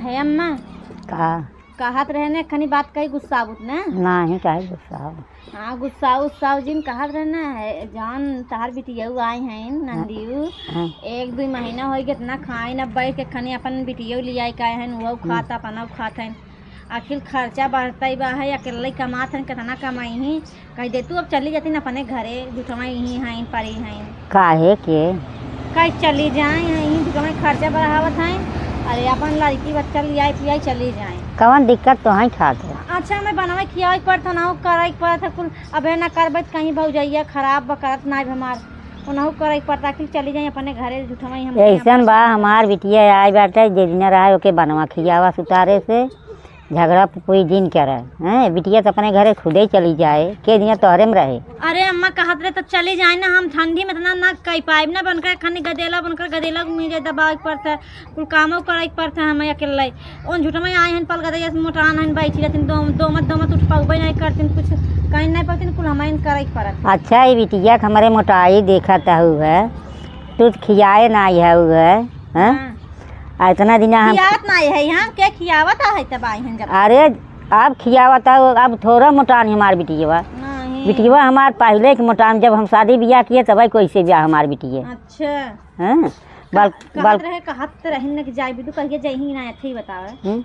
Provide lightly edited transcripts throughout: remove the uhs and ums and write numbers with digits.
काहे अम्मा का कहत रहने खनी बात कही गुस्साबुत ने नहीं काहे गुस्सा हाँ गुस्साऊ जिन कहत रहना है जान तहार बिटियऊ आए हैं नंदियू एक दो महीना हो गया इतना खाए न बैठ के खनी अपन बिटियऊ लिया के आए हैं वो खाता अपना खाता है आखिर खर्चा बढ़ता ही बा है अकेले कमात हैं कितना कमाई ही कह दे तू अब चली जाती न अपने घरे जुटवा यहीं हैं परी हैं काहे के कहीं चली जाए यहीं जुटवा खर्चा बढ़ावत हैं अरे अपन लड़की बच्चा लिया पिया चली जाए कौन दिक्कत तो है खाते अच्छा मैं बनावे खियावे पड़ता ना करे पड़ता कुल अब ना करबे कहीं भौजैया खराब करत ना हमार उनहु करे पड़ता कि चली जाए अपने घरे जुठवा हम ऐसन बा हमार बिटिया आए बाटे जे दिन रहा ओके बनवा खियावा सुतारे से झगड़ा कोई दिन करे हैं बिटिया तो अपने घरे खुदे ही चली जाए के दिन तोहरे में रहे। अरे अम्मा कहत रहे तो चली जाए ना हम ठंडी में इतना ना कह पाए ना बनकर खनी गदेला बनकर गदेला मुझे दबाव पड़ता है कुल कामों करे पड़ता है हमें अकेले उन झूठ में आए हैं पल गदे मोटान हैं बैठी रहती दो मत उठ पाऊबे नहीं करती कुछ कहीं नहीं पाती कुल हमें करे पड़ता। अच्छा ये बिटिया हमारे मोटाई देखा है तू खियाए ना है इतना दिन हम नहीं है यहाँ क्या खियावत है तब आई हैं जब अरे अब खियावत है अब थोड़ा मोटान हमार बिटिया हमार पहले के मोटान जब हम शादी ब्याह किए तब कैसे ब्याह हमार बिटिया। अच्छा हाँ कहत रहे न कि जाई भी तू कहिए जही ना अच्छे ही बतावे।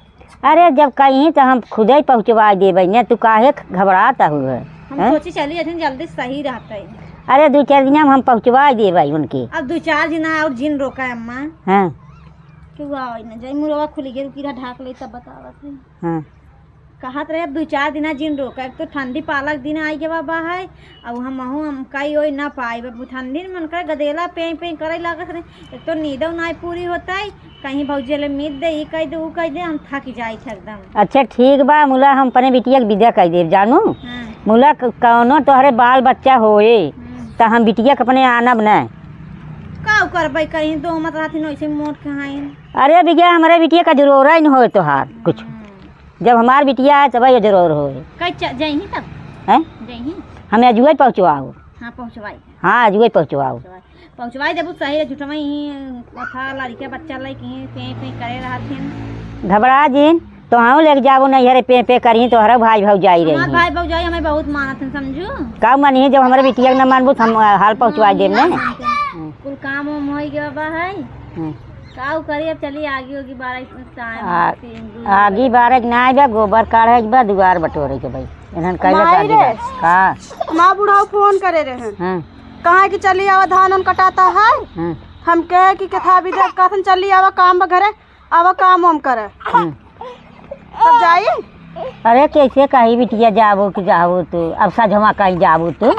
अरे जब कहीं तो हम खुद ही पहुँचवा देवे न तू काहे घबराता हुआ हम सोची चली जाती जल्दी सही रहता है। अरे 2-4 दिन हम पहुँचवा देवे उनके अब 2-4 दिन और जिन रोका है अम्मा। हाँ जाई मुरवा खुली गई कीड़ा ढाक ले तब बतावत है। हाँ कहत रहे अब 2-4 दिन जिन रोका तो ठंडी पालक दिन आई के बाबा है अब हम कई ओई ना पाए बाबू ठंडी में कर गदेला पे करे लागत रहे एक तो नींदो ना पूरी होता है कहीं भौजी ले मीत दे ई कह दे ऊ कह दे हम थक जाए एकदम। अच्छा ठीक बा मुला हम अपने बिटिया के विदा कर देव जानू मुला कौनो तोहरे बाल बच्चा होए तो हम बिटिया के अपने आना बनाए का करबे कहीं दो मत रहती वैसे मोट खाए। अरे भैया हमारे बिटिया का जरूर ही नहीं हो तोहार कुछ जब हमार बिटिया है तब ये जरूर हो जही तब हैं जही हमें अजुए पहुँचवाओ। हाँ पहुँचवाई हाँ अजुए पहुँचवाई देबू सही झूठवा ही कथा लड़के बच्चा लाई कहीं पे करे रहथिन घबरा जिन तो हम लेके जाबो नहीं हरे पे करी तो हर भाई भौजाई रही हमार भाई भौजाई हमें बहुत मानत हैं समझू का मानी जब हमारे बिटिया न मानबू हम हाल पहुँचवा देव न कुल काम उम हो गया बा है काऊ करी अब चली आगे होगी 12 आगे 12 ना बा गोबर काढ़े बा दुआर बटोरे के भाई एहन कहले का माँ बुढ़ाऊ फोन करे रहे कहाँ कि चली आवा धान उन कटाता है हम कहे कि कथा भी देख कहन चली आवा काम घरे आवा काम हम करे तब जाई। अरे कैसे कही बिटिया जाबो कि जाबो तू अब सजमा कहीं जाबो तू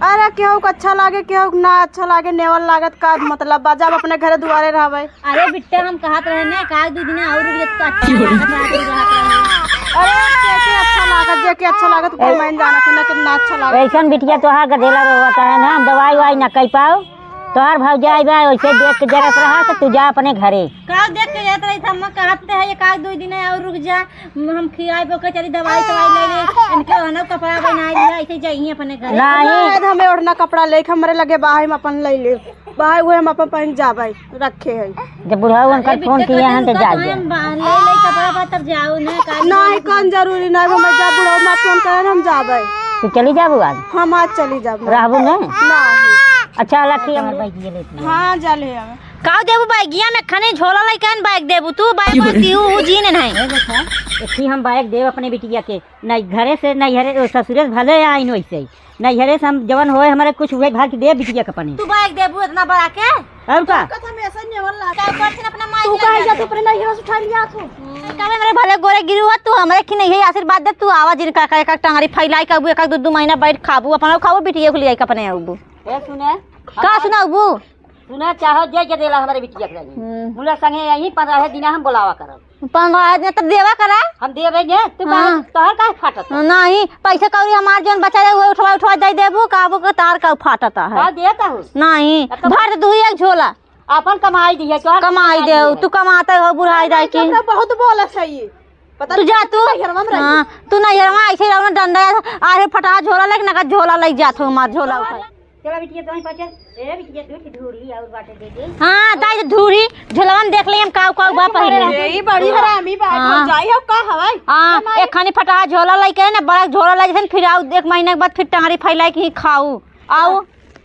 अरे केहू को अच्छा लागे केहू ना अच्छा लागे नेवल लागत का मतलब जब अपने घरे दुआरे रहबे। अरे बिट्टे हम कहत रहे ने का 2 दिन और अच्छा लागत जे के अच्छा लागत कोई मान जाना था ना कितना अच्छा लागत ऐसन बिटिया तोहार गधेला रोता है ना हम दवाई वाई ना कह पाओ तोहार भौजाई बा वैसे देख के जरत रहा तो तू जा अपने घरे का देख के जात रही हम कहते है एक 2 दिन और रुक जा हम खियाई पके चली दवाई ले ले इनके हनो कपड़ा बनाई लिया ऐसे जाई अपने घरे नहीं हमें ओढ़ना कपड़ा लेके हमरे लगे बाहर हम अपन ले ले बाहर हुए हम अपन पहन जाबे रखे है जब बुढ़ाऊ अंकल फोन किया हैं तो जा ले कपड़ा पा तब जाओ ना नहीं कौन जरूरी नहीं हम जा बुढ़ाऊ ना फोन करे हम जाबे तू चली जाबू आज हम आज चली जाब रहबू नहीं अच्छा लकी हमर बाइक ले हां जा ले आवे का देबू बाइगिया में खने झोला लइकन बाइक देबू तू बाइक दिहू जी ने नहीं देखा एथी हम बाइक देव अपने बिटिया के नहीं घरे से नहीं हरे ससुरे भले आइन वैसे नहीं हरे से हम जवन होए हमारे कुछ हुए घर के दे बिटिया के अपने तू बाइक देबू इतना बड़ा के और का कथा में ऐसा नेवल ला का करथिन अपना माई तू काहे जा तू अपने नहीं रस उठा लिया तू कावे मेरे भले गोरे गिरू तू हमरे की नहीं है आशीर्वाद दे तू आवाज जिन का एक टांगरी फैलाई का एक 2 महीना बैठ खाबू अपना खाबू बिटिया को ले के अपने आबू ए सुने का सुनाबू सुना चाहो जे के देला हमारे बिटिया के लगे मुला संगे यही 15 दिन हम बुलावा करब 15 दिन तब देवा करा हम देबे ने तू तोहर काहे फाटत नहीं पैसा कौड़ी हमार जोन बचा रहे वो उठवा दे देबू काबू के तार का फाटता है का देता हूं नहीं भर दे 2 एक झोला अपन कमाई दिए तोहर कमाई दे तू कमाता हो बुढ़ाई जाए की बहुत बोलत है ये पता तू जा तू तू नहीं हरवा ऐसे रहो डंडा आरे फटा झोला लेके ना झोला लग जात हो हमार झोला उठा चला बिटिया तुम्हें पहुंचल ए बिटिया दूध धूरी और बाटे दे दे। हां ताई धूरी झोलवन देख ले हम काऊ काऊ बा पहले ई बड़ी हरामी बात जाई हो का हवाई। हां एक खानी फटा झोला लेके ना बड़ा झोला ले जन फिर आउ 1 महीने के बाद फिर टांगरी फैलाई के खाऊ आओ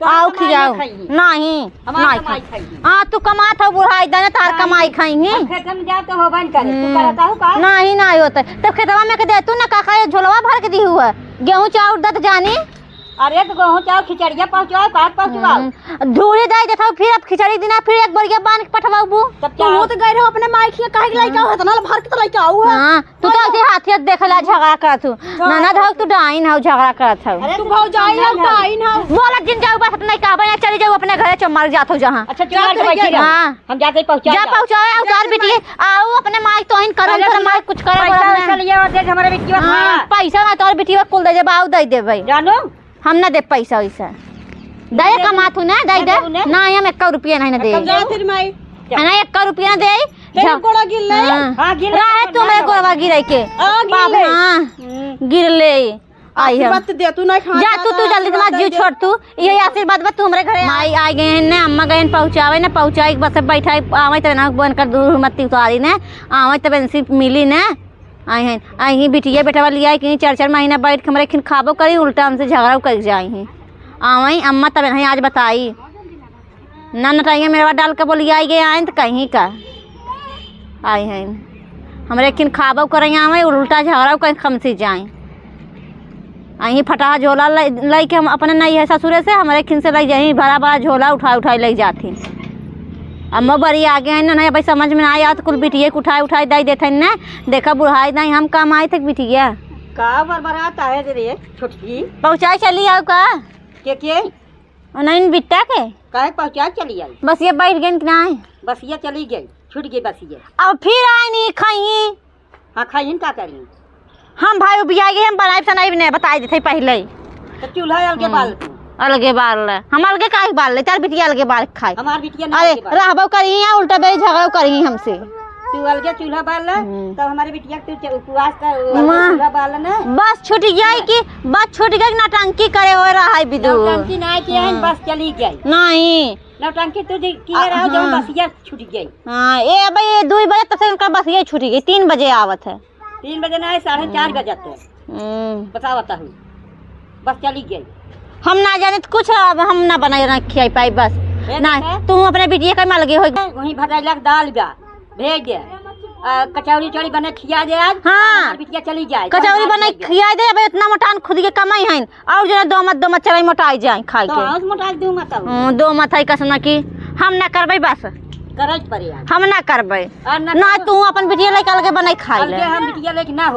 आओ खिलाओ नहीं नहीं हां तू कमात हो बुढ़ाई देना तार कमाई खाएंगे खेत में जा तो हो बन करे तू करता हो का नहीं नहीं होता तब खेतवा में के दे तू ना काका ये झोलवा भर के दी हुआ गेहूं चाउर दत जानी अरे तो गेहूं चाउर खिचड़िया पहुंचाओ काट पहुंचाओ धूरी दे देता फिर अब खिचड़ी दिना फिर एक बड़िया बांध के पठवाबू तब तू तो गए रहो अपने माई के काहे के लइका हो इतना भर के तो लइका आऊ है। हां तू तो ऐसे हाथियत देखला झगड़ा करत हूं नाना धक तू डाइन हो झगड़ा करत हो तू भाव जाई हो डाइन हो बोला जिन जाऊ बस नहीं कहबे ना चली जाऊ अपने घरे चमर जात हो जहां अच्छा चल बैठी रह हम जाते पहुंचा जा पहुंचाए और तार बेटी आओ अपने माई तोहिन करो तर माई कुछ करे पैसा लिए और दे हमारे बेटी हां पैसा ना तोर बेटी कुल दे जे बाऊ दे देबे जानो हम ना दे पैसा वैसा दे कमाथू ना दे दे ना हम 1 रुपया नहीं ना दे जा फिर माई ना 1 रुपया दे तेरे गोड़ा गिर ले हां गिर रहा तुम्हारे गोड़वा गिरे के बाप हां गिर ले आई है बात दे तू नहीं खा जा तू जल्दी से मत जीव छोड़ तू यही आशीर्वाद बा तू हमरे घरे माई आ गए हैं ना अम्मा गए पहुंचावे ना पहुंचाई बस बैठा आवे त ना बन कर दूर मत उतारी ना आवे त बेंसी मिली ना आई हैं आई बिटिया बेटा लिया कि 4 महीना बैठ के हमरे खिन खाबो करी उल्टा हमसे झगड़ा कर जाई हैं आवे अम्मा तब नहीं आज बताई ना नटाइए मेरा डाल के बोली आई गए आए तो कहीं का आई हैं हमरे खिन खाबो करें आवे उल्टा झगड़ा कर खमसी जाए आई फटा झोला लाई के हम अपने नहीं है ससुरे से हमारे खिन से लाई जाई बड़ा बड़ा झोला उठाई ले जाती अम्मा बड़ी आगे है ना नहीं भाई समझ में आया तो कुल बिटिया के उठाई दे देते ना देखा बुढ़ाई नहीं हम काम आए थे बिटिया का बरबराता है रे छोटकी पहुँचाए चली आओ का के नहीं बिट्टा के काहे पहुंचा चली आई बस ये बैठ गए कि नहीं बस ये चली गई छूट गई बस ये अब फिर आए नहीं खाई हाँ खाई का करी हम भाई बिया गए हम बनाए सनाई नहीं बताई देते पहले तो चूल्हा अलगे बाल अलगे बाल हम अलगे काहे बाल ले तार बिटिया अलगे बाल खाए हमार बिटिया अरे रहबो करी उल्टा बेरी झगड़ा करी हमसे तू अलगे चूल्हा बाल तब हमारे बिटिया तू उपवास कर चूल्हा बाल ना बस छूट गई कि बस छूट गई नौटंकी करे हो रहा है बिदु नौटंकी नहीं किया है बस चली गई नहीं नौटंकी तू किए रहा जब बस ये छूट गई हां ए भाई 2 बजे तक से उनका बस ये छूट गई 3 बजे आवत है 3 बजे नहीं 4:30 बजे बताओ बता हूँ बस चली गई हम ना जाने तो कुछ हम ना बनाए ना खियाई पाई बस ना तू अपने बिटिया का में लगे हो वहीं भदैला दाल बा भेज दे कचौरी चौरी बने खिया दे आज हाँ बिटिया चली जाए कचौरी बने खिया दे अब इतना मोटान खुद के कमाई है और जो दो मत चराई मोटाई जाए खाई के तो मोटा दू मत दो मत है कसना की हम ना करबे बस करे पड़े हम ना करबे ना तू अपन बिटिया लेके अलगे बनाई खाई ले हम बिटिया लेके ना